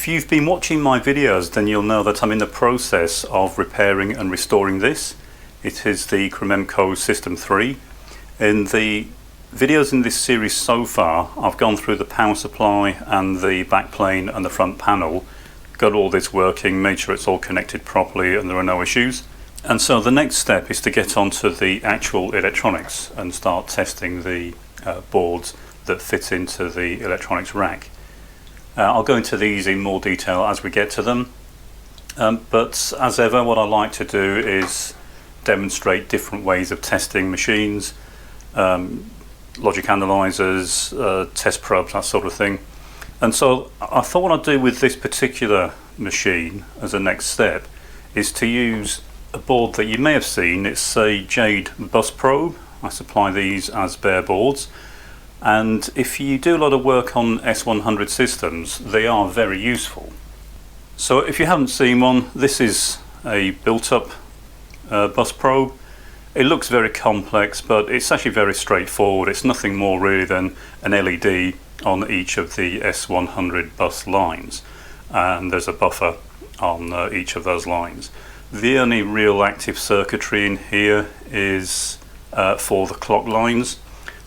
If you've been watching my videos, then you'll know that I'm in the process of repairing and restoring this. It is the Crememco System 3. In the videos in this series so far, I've gone through the power supply and the backplane and the front panel, got all this working, made sure it's all connected properly and there are no issues. And so the next step is to get onto the actual electronics and start testing the boards that fit into the electronics rack. I'll go into these in more detail as we get to them, but as ever what I like to do is demonstrate different ways of testing machines, logic analyzers, test probes, that sort of thing. And so I thought what I'd do with this particular machine as a next step is to use a board that you may have seen. It's a Jade bus probe. I supply these as bare boards. And if you do a lot of work on S100 systems, they are very useful. So if you haven't seen one, this is a built-up bus probe. It looks very complex, but it's actually very straightforward. It's nothing more really than an LED on each of the S100 bus lines. And there's a buffer on each of those lines. The only real active circuitry in here is for the clock lines,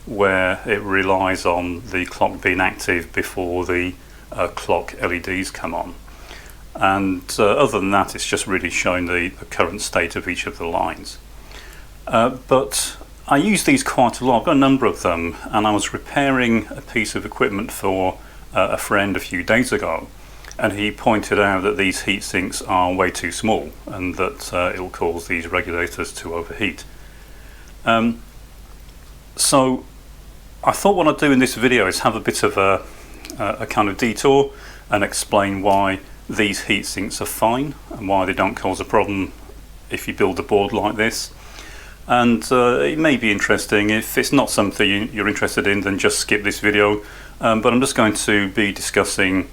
where it relies on the clock being active before the clock LEDs come on. And other than that, it's just really showing the current state of each of the lines. But I use these quite a lot. I've got a number of them, and I was repairing a piece of equipment for a friend a few days ago, and he pointed out that these heat sinks are way too small and that it'll cause these regulators to overheat. So I thought what I'd do in this video is have a bit of a kind of detour and explain why these heat sinks are fine and why they don't cause a problem if you build a board like this. And it may be interesting. If it's not something you're interested in, then just skip this video. But I'm just going to be discussing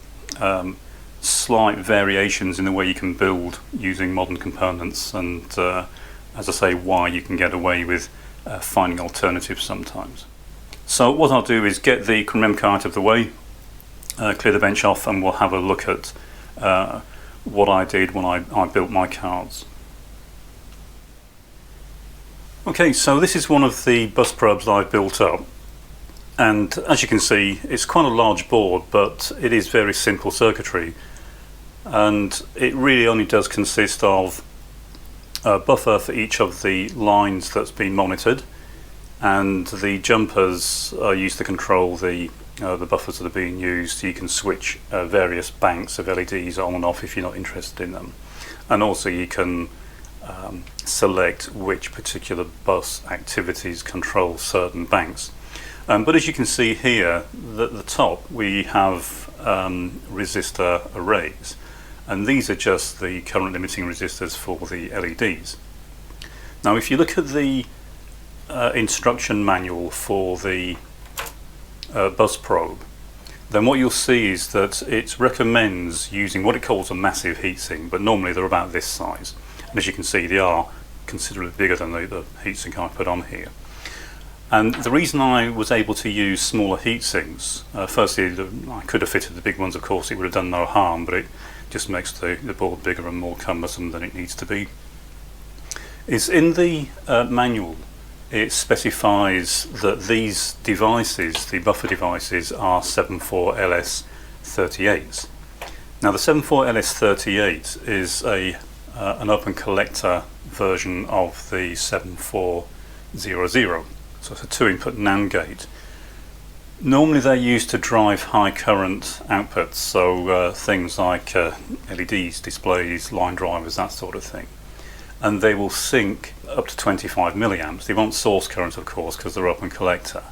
slight variations in the way you can build using modern components, and as I say, why you can get away with finding alternatives sometimes. So what I'll do is get the Crememco out of the way, clear the bench off, and we'll have a look at what I did when I built my cards. Okay, so this is one of the bus probes I've built up, and as you can see, it's quite a large board, but it is very simple circuitry, and it really only does consist of a buffer for each of the lines that's been monitored, and the jumpers are used to control the buffers that are being used. So you can switch various banks of LEDs on and off if you're not interested in them, and also you can select which particular bus activities control certain banks. But as you can see here, at the top we have resistor arrays, and these are just the current limiting resistors for the LEDs. Now if you look at the instruction manual for the bus probe, then what you'll see is that it recommends using what it calls a massive heatsink, but normally they're about this size. And as you can see, they are considerably bigger than the heatsink I put on here. And the reason I was able to use smaller heatsinks, firstly, I could have fitted the big ones, of course, it would have done no harm, but it just makes the board bigger and more cumbersome than it needs to be, is in the manual it specifies that these devices, the buffer devices, are 74LS38s. Now the 74LS38 is an open collector version of the 7400. So it's a 2-input NAND gate. Normally they're used to drive high current outputs, so things like LEDs, displays, line drivers, that sort of thing. And they will sync up to 25 milliamps. They won't source current, of course, because they're open collector,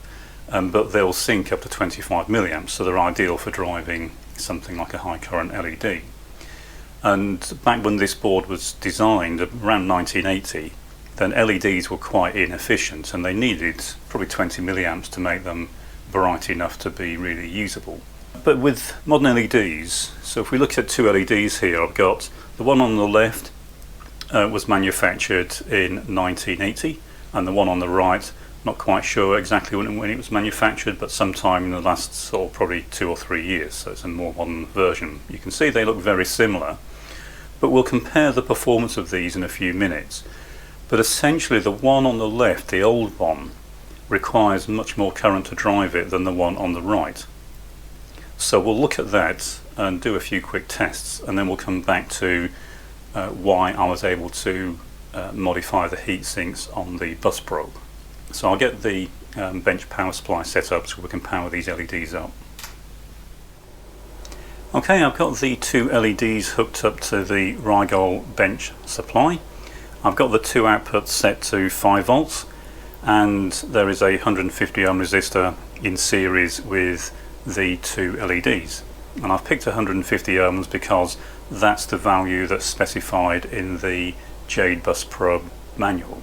but they'll sync up to 25 milliamps, so they're ideal for driving something like a high current LED. And back when this board was designed, around 1980, then LEDs were quite inefficient, and they needed probably 20 milliamps to make them bright enough to be really usable. But with modern LEDs, so if we look at two LEDs here, I've got the one on the left was manufactured in 1980, and the one on the right Not quite sure exactly when it was manufactured, but sometime in the last sort of probably 2 or 3 years, so it's a more modern version. You can see they look very similar, but we'll compare the performance of these in a few minutes. But essentially the one on the left, the old one, requires much more current to drive it than the one on the right. So we'll look at that and do a few quick tests, and then we'll come back to why I was able to modify the heat sinks on the bus probe. So I'll get the bench power supply set up so we can power these LEDs up. Okay, I've got the 2 LEDs hooked up to the Rigol bench supply. I've got the 2 outputs set to 5 volts, and there is a 150 ohm resistor in series with the 2 LEDs. And I've picked 150 ohms because that's the value that's specified in the Jade Bus Probe manual.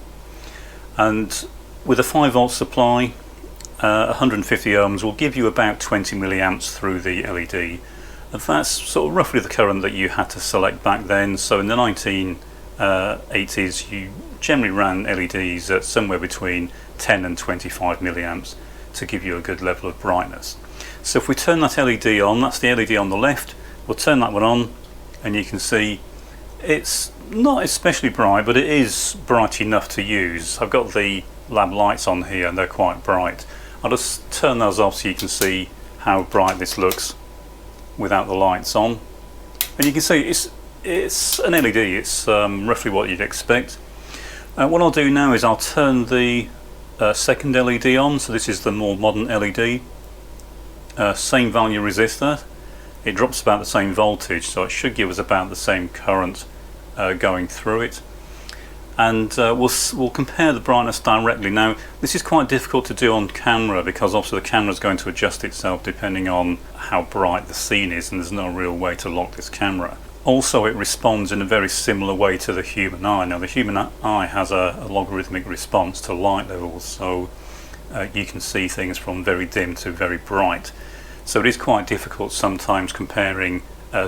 And with a 5 volt supply, 150 ohms will give you about 20 milliamps through the LED. And that's sort of roughly the current that you had to select back then. So in the 1980s, you generally ran LEDs at somewhere between 10 and 25 milliamps to give you a good level of brightness. So if we turn that LED on, that's the LED on the left, we'll turn that one on, and you can see it's not especially bright, but it is bright enough to use. I've got the lab lights on here and they're quite bright. I'll just turn those off so you can see how bright this looks without the lights on. And you can see it's an LED, it's roughly what you'd expect. What I'll do now is I'll turn the second LED on, so this is the more modern LED. Same value resistor, it drops about the same voltage, so it should give us about the same current going through it. And we'll compare the brightness directly. Now this is quite difficult to do on camera because obviously the camera is going to adjust itself depending on how bright the scene is, and there's no real way to lock this camera. Also, it responds in a very similar way to the human eye. Now the human eye has a logarithmic response to light levels, so you can see things from very dim to very bright. So it is quite difficult sometimes comparing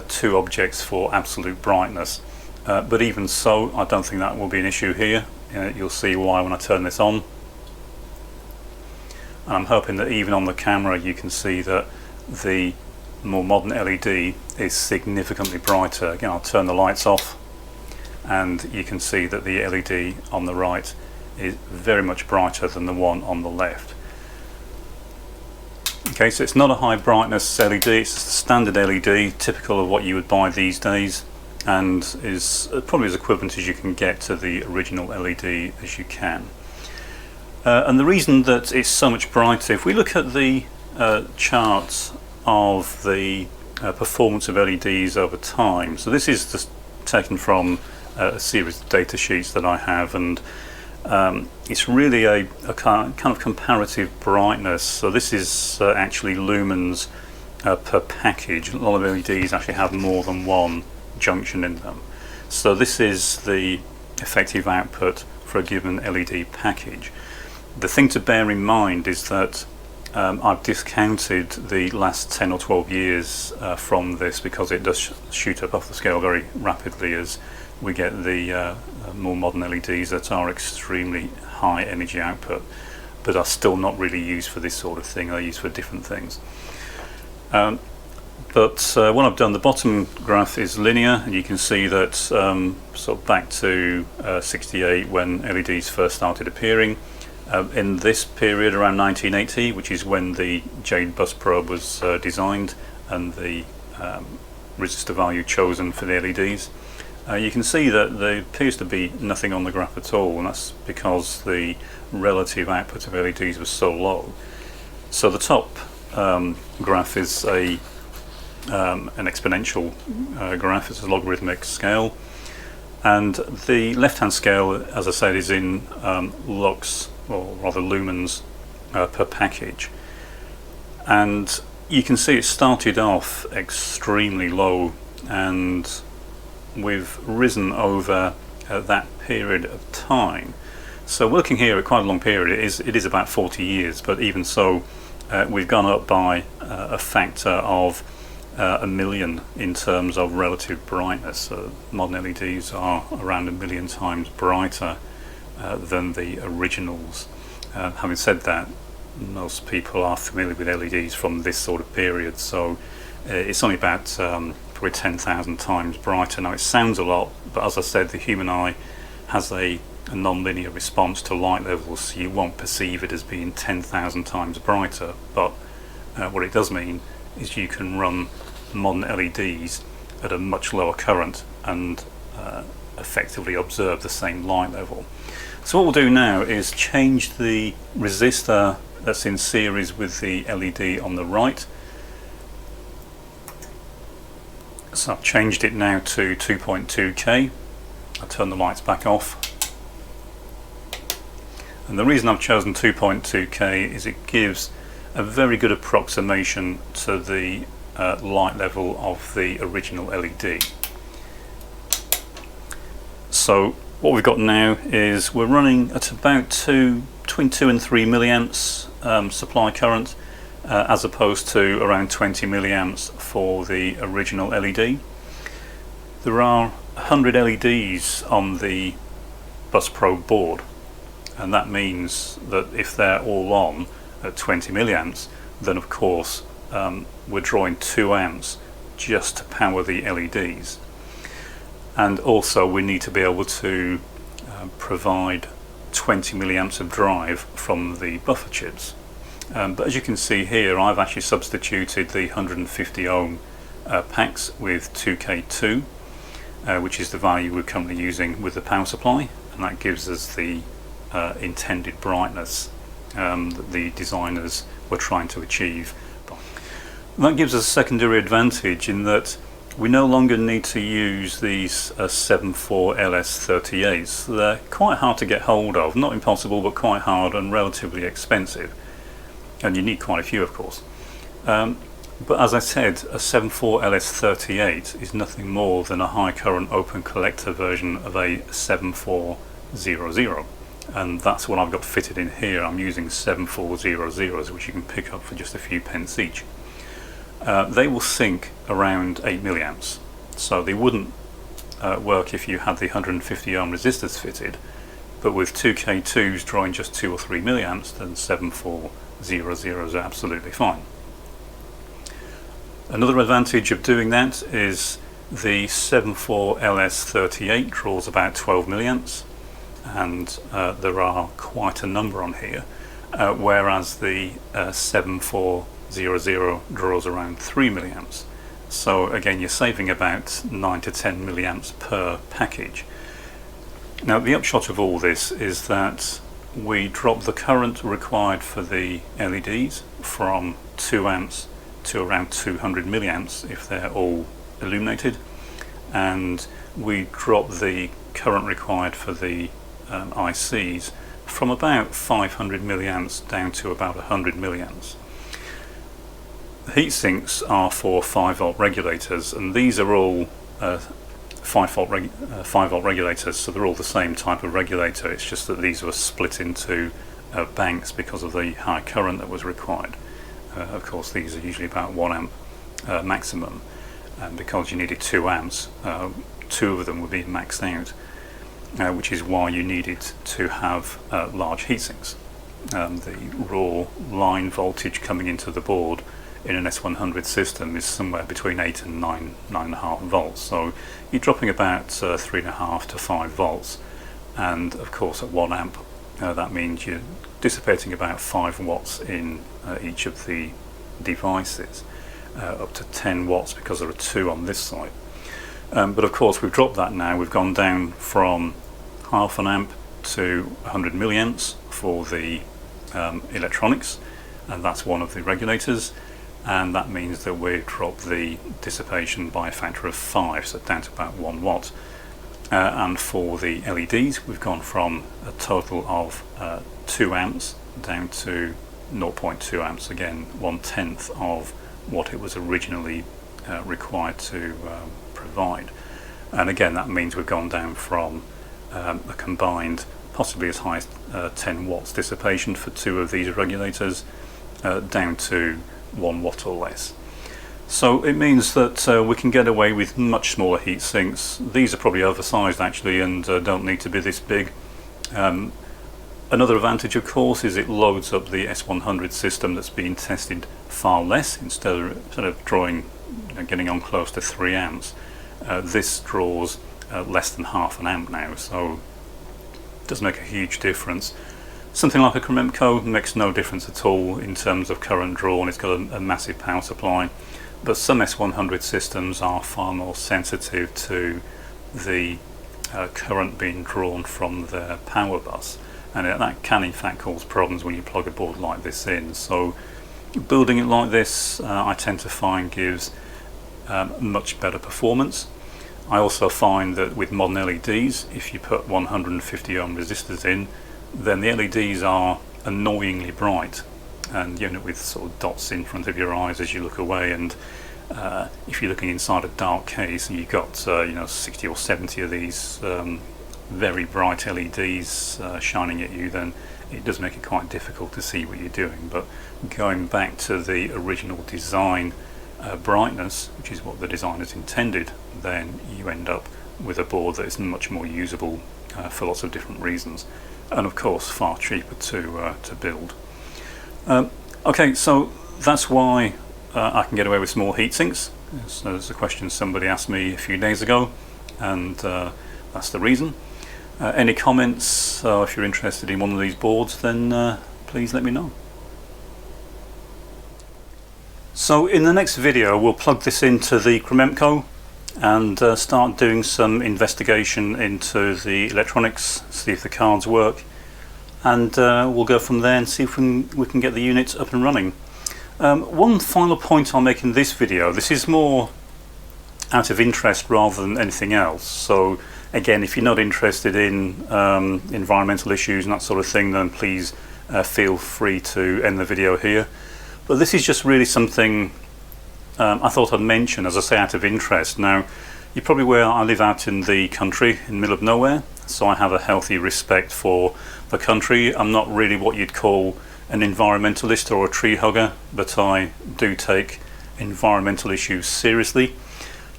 2 objects for absolute brightness. But even so, I don't think that will be an issue here. You'll see why when I turn this on. And I'm hoping that even on the camera you can see that the more modern LED is significantly brighter. Again, I'll turn the lights off and you can see that the LED on the right is very much brighter than the one on the left. Okay, so it's not a high brightness LED, it's a standard LED, typical of what you would buy these days, and is probably as equivalent as you can get to the original LED as you can. And the reason that it's so much brighter, if we look at the charts of the performance of LEDs over time, so this is just taken from a series of data sheets that I have, and it's really a kind of comparative brightness. So this is actually lumens per package. A lot of LEDs actually have more than one junction in them. So this is the effective output for a given LED package. The thing to bear in mind is that I've discounted the last 10 or 12 years from this because it does shoot up off the scale very rapidly as we get the more modern LEDs that are extremely high energy output, but are still not really used for this sort of thing. They're used for different things. But what I've done, the bottom graph is linear, and you can see that sort of back to 68 when LEDs first started appearing. In this period around 1980, which is when the Jade Bus Probe was designed and the resistor value chosen for the LEDs, you can see that there appears to be nothing on the graph at all, and that's because the relative output of LEDs was so low. So the top graph is an exponential graph, it's a logarithmic scale, and the left-hand scale, as I said, is in lux, or rather lumens per package. And you can see it started off extremely low, and we've risen over that period of time. So we're looking here at quite a long period. It is about 40 years, but even so we've gone up by a factor of 1 million in terms of relative brightness. Modern LEDs are around 1 million times brighter than the originals. Having said that, most people are familiar with LEDs from this sort of period, so it's only about probably 10,000 times brighter. Now it sounds a lot, but as I said, the human eye has a non-linear response to light levels, so you won't perceive it as being 10,000 times brighter, but what it does mean is you can run modern LEDs at a much lower current and effectively observe the same light level. So what we'll do now is change the resistor that's in series with the LED on the right. So I've changed it now to 2.2K. I'll turn the lights back off. And the reason I've chosen 2.2K is it gives a very good approximation to the light level of the original LED. So what we've got now is we're running at about between 2 and 3 milliamps supply current, as opposed to around 20 milliamps for the original LED. There are 100 LEDs on the BusPro board, and that means that if they're all on at 20 milliamps, then of course we're drawing 2 amps just to power the LEDs. And also we need to be able to provide 20 milliamps of drive from the buffer chips. But as you can see here, I've actually substituted the 150 ohm packs with 2K2, which is the value we're currently using with the power supply, and that gives us the intended brightness that the designers were trying to achieve. That gives us a secondary advantage in that we no longer need to use these 7.4 LS38s. They're quite hard to get hold of, not impossible, but quite hard and relatively expensive. And you need quite a few, of course. But as I said, a 7.4 LS38 is nothing more than a high current open collector version of a 7400. And that's what I've got fitted in here. I'm using 7400s, which you can pick up for just a few pence each. They will sink around 8 milliamps, so they wouldn't work if you had the 150 ohm resistors fitted, but with 2K2s drawing just 2 or 3 milliamps, then 7400s are absolutely fine. Another advantage of doing that is the 7.4 LS38 draws about 12 milliamps, and there are quite a number on here, whereas the 7400 draws around 3 milliamps. So again, you're saving about 9 to 10 milliamps per package. Now the upshot of all this is that we drop the current required for the LEDs from 2 amps to around 200 milliamps if they're all illuminated, and we drop the current required for the ICs from about 500 milliamps down to about 100 milliamps. Heat sinks are for 5-volt regulators, and these are all 5-volt regulators, so they're all the same type of regulator. It's just that these were split into banks because of the high current that was required. Of course, these are usually about 1 amp maximum, and because you needed 2 amps, 2 of them were being maxed out, which is why you needed to have large heat sinks. The raw line voltage coming into the board in an S100 system is somewhere between 8 and 9.5 volts, so you're dropping about 3.5 to 5 volts, and of course at 1 amp that means you're dissipating about 5 watts in each of the devices, up to 10 watts because there are 2 on this side. But of course we've dropped that now. We've gone down from half an amp to 100 milliamps for the electronics, and that's one of the regulators, and that means that we've dropped the dissipation by a factor of 5, so down to about 1 watt. And for the LEDs we've gone from a total of 2 amps down to 0.2 amps, again 1/10 of what it was originally required to provide. And again that means we've gone down from a combined possibly as high as 10 watts dissipation for 2 of these regulators down to 1 watt or less. So it means that we can get away with much smaller heat sinks. These are probably oversized actually and don't need to be this big. Another advantage, of course, is it loads up the S100 system that's being tested far less. Instead of drawing, getting on close to 3 amps, this draws less than half an amp now, so it does make a huge difference. Something like a Krememco makes no difference at all in terms of current drawn. It's got a massive power supply, but some S100 systems are far more sensitive to the current being drawn from their power bus, and that can in fact cause problems when you plug a board like this in. So building it like this, I tend to find gives much better performance. I also find that with modern LEDs, if you put 150 ohm resistors in, then the LEDs are annoyingly bright, and you end up with sort of dots in front of your eyes as you look away. And if you're looking inside a dark case and you've got 60 or 70 of these very bright LEDs shining at you, then it does make it quite difficult to see what you're doing. But going back to the original design brightness, which is what the designers intended, then you end up with a board that is much more usable for lots of different reasons, and of course far cheaper to build. Okay, so that's why I can get away with small heat sinks. So there's a question somebody asked me a few days ago, and that's the reason. Any comments? If you're interested in one of these boards, then please let me know. So in the next video we'll plug this into the Krememco and start doing some investigation into the electronics, see if the cards work, and we'll go from there and see if we can get the units up and running. One final point I'll make in this video, this is more out of interest rather than anything else, so again, if you're not interested in environmental issues and that sort of thing, then please feel free to end the video here. But this is just really something I thought I'd mention, as I say, out of interest. Now, you're probably aware I live out in the country, in the middle of nowhere, so I have a healthy respect for the country. I'm not really what you'd call an environmentalist or a tree hugger, but I do take environmental issues seriously.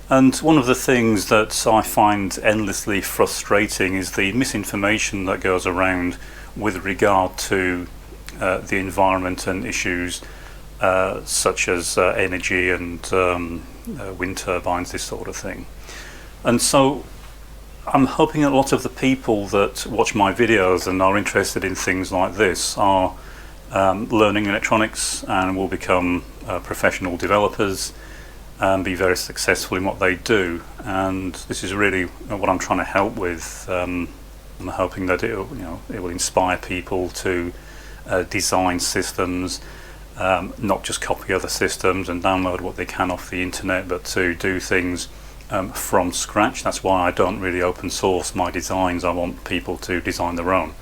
And one of the things that I find endlessly frustrating is the misinformation that goes around with regard to the environment and issues such as energy and wind turbines, this sort of thing. And so I'm hoping that a lot of the people that watch my videos and are interested in things like this are learning electronics and will become professional developers and be very successful in what they do. And this is really what I'm trying to help with. I'm hoping that it will inspire people to design systems, not just copy other systems and download what they can off the internet, but to do things from scratch. That's why I don't really open source my designs. I want people to design their own.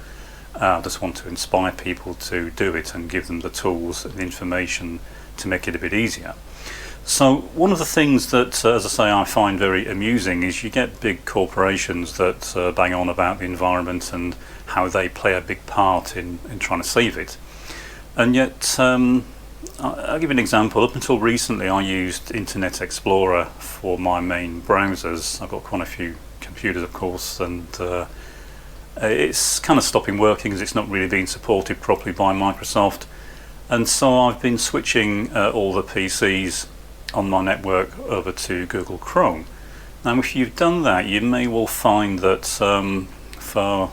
I just want to inspire people to do it and give them the tools and information to make it a bit easier. So one of the things that, as I say, I find very amusing is you get big corporations that bang on about the environment and how they play a big part in trying to save it. And yet, I'll give you an example. Up until recently I used Internet Explorer for my main browsers. I've got quite a few computers, of course, and it's kind of stopping working as it's not really being supported properly by Microsoft. And so I've been switching all the PCs on my network over to Google Chrome. Now if you've done that, you may well find that for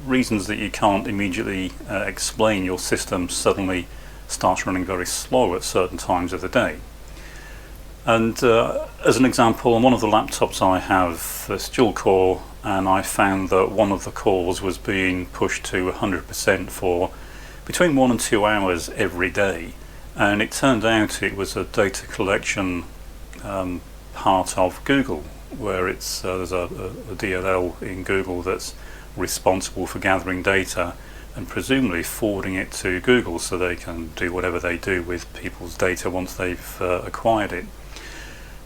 reasons that you can't immediately explain, your system suddenly starts running very slow at certain times of the day. And as an example, on one of the laptops I have, it's dual core, and I found that one of the cores was being pushed to 100% for between 1 and 2 hours every day. And it turned out it was a data collection part of Google, where there's a DLL in Google that's responsible for gathering data and presumably forwarding it to Google so they can do whatever they do with people's data once they've acquired it.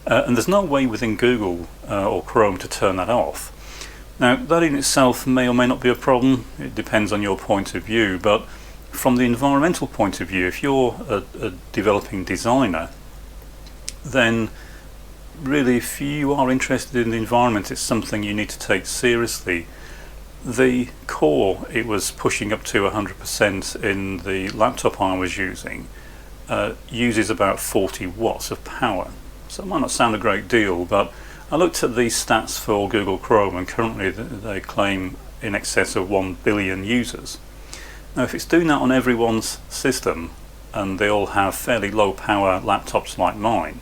And there's no way within Google or Chrome to turn that off. Now that in itself may or may not be a problem. It depends on your point of view, but from the environmental point of view, if you're a developing designer, then really if you are interested in the environment, it's something you need to take seriously. The core, it was pushing up to 100% in the laptop I was using, uses about 40 watts of power. So it might not sound a great deal, but I looked at these stats for Google Chrome, and currently they claim in excess of 1 billion users. Now if it's doing that on everyone's system, and they all have fairly low power laptops like mine,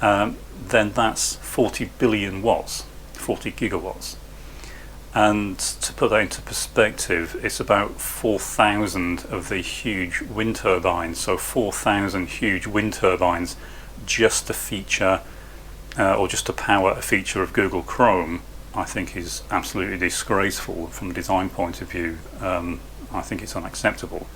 then that's 40 billion watts, 40 gigawatts. And to put that into perspective, it's about 4,000 of the huge wind turbines. So 4,000 huge wind turbines just to feature, or just to power a feature of Google Chrome, I think is absolutely disgraceful from a design point of view. I think it's unacceptable.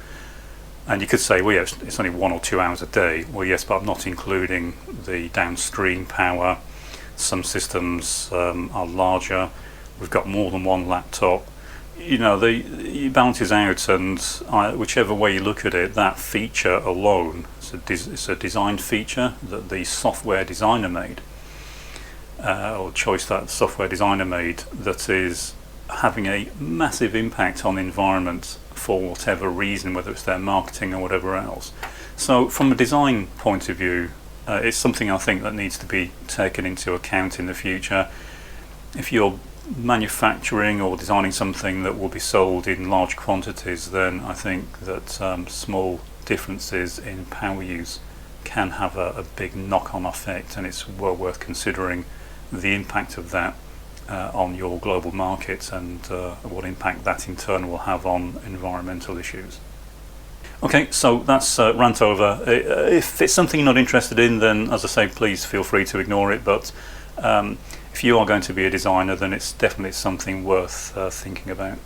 And you could say, well, yes, it's only 1 or 2 hours a day. Well, yes, but I'm not including the downstream power. Some systems are larger. We've got more than one laptop. You know, it balances out, and whichever way you look at it, that feature alone, it's a design feature that the software designer made, or choice that the software designer made, that is having a massive impact on the environment for whatever reason, whether it's their marketing or whatever else. So from a design point of view, it's something I think that needs to be taken into account in the future. If you're manufacturing or designing something that will be sold in large quantities, then I think that small differences in power use can have a big knock-on effect, and it's well worth considering the impact of that on your global market, and what impact that in turn will have on environmental issues. Okay, so that's rant over. If it's something you're not interested in, then as I say, please feel free to ignore it, but if you are going to be a designer, then it's definitely something worth thinking about.